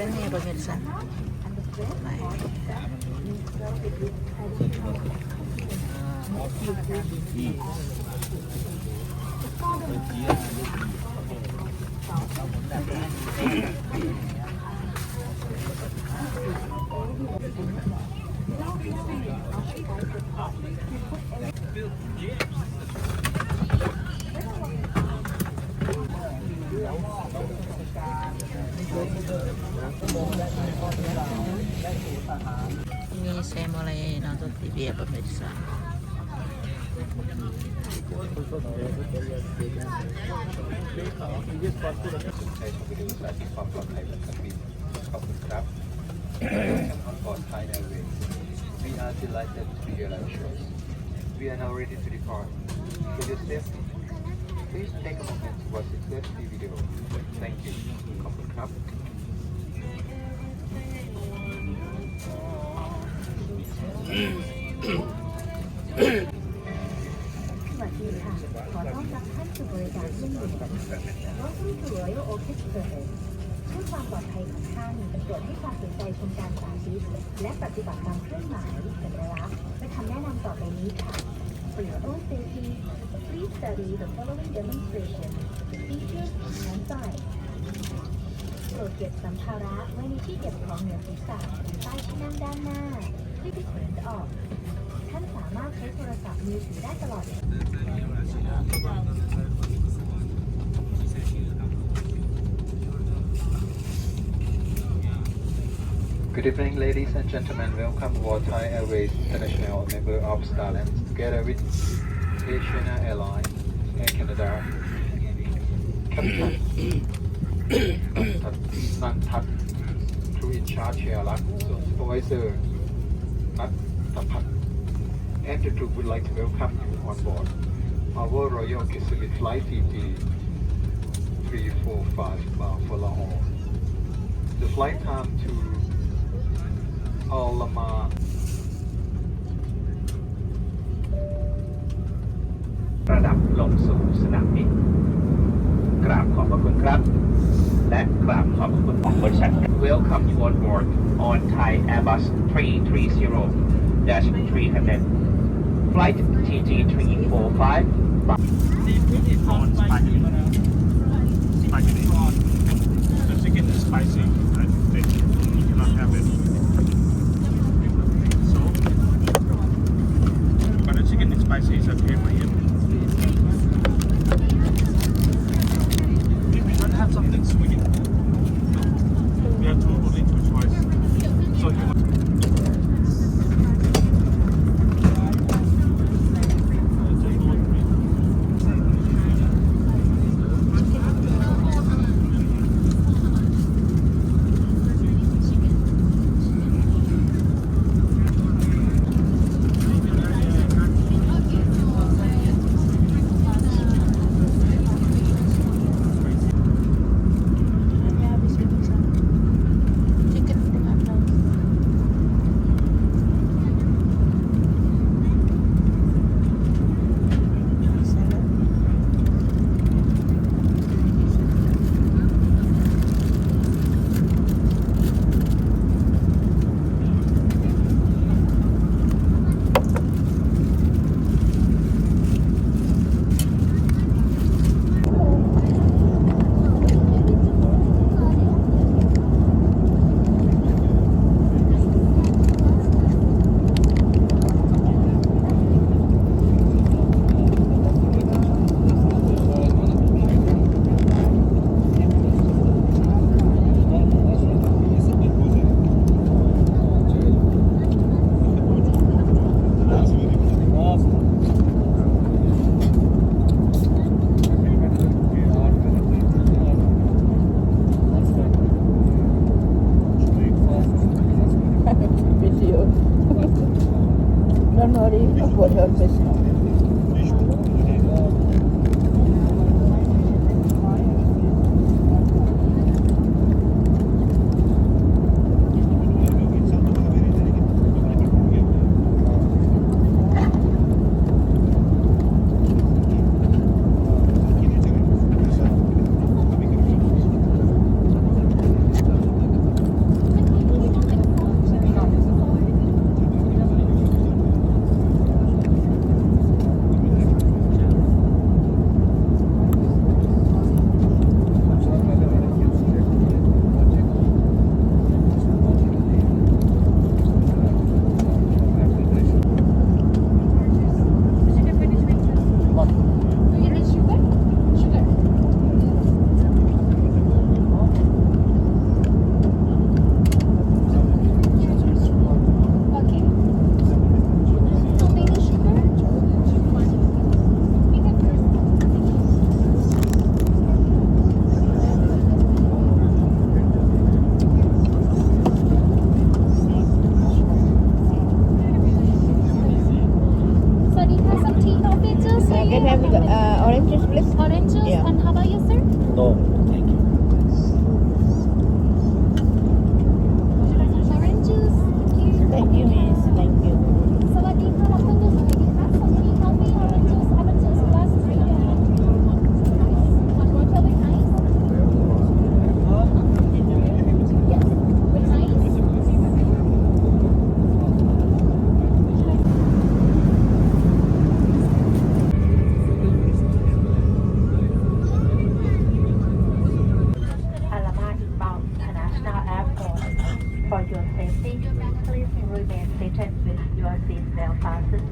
Ini pemirsa. Ini saya mulai nonton TV ya pemirsa. We are delighted to be your choice. We are now ready to depart. For your safety, please take a moment to watch the safety video. Thank you. ขอบคุณครับ สวัสดีค่ะ ขอต้อนรับท่านสู่บริการเครื่องบิน Welcome to Royal Oak Service เพื่อความปลอดภัยของท่านโปรดให้ความสนใจชมการสาธิตและปฏิบัติตามเครื่องหมายสัญลักษณ์และคำแนะนำต่อไปนี้ค่ะ For your own safety, please study the following demonstration, the features and signs. โปรดเก็บสัมภาระไว้ในที่เก็บของเหนือศีรษะหรือใต้ที่นั่งด้านหน้าที่ปิดเปิดออก ท่านสามารถใช้โทรศัพท์มือถือได้ตลอด Good evening, ladies and gentlemen. Welcome aboard Thai Airways International, a member of Starlines, together with Asiana Airlines and Canada. Captain Nantat, crew in charge here, Supervisor Nat Tapat, and the crew would like to welcome you on board our Royal Pacific Flight TG 345 bound for Lahore. The flight time to Alama ระดับลงสู่สนามบินกราบขอบพระคุณครับและกราบขอบพระคุณของบริษัท Welcome you on board on Thai Airbus 330-300 Flight TG 345 The chicken is spicy. I think you cannot have it. So, but the chicken is spicy. It's okay for you. If we don't have something sweet, no, we have only two choices. So you want. remain seated with your seat well fastened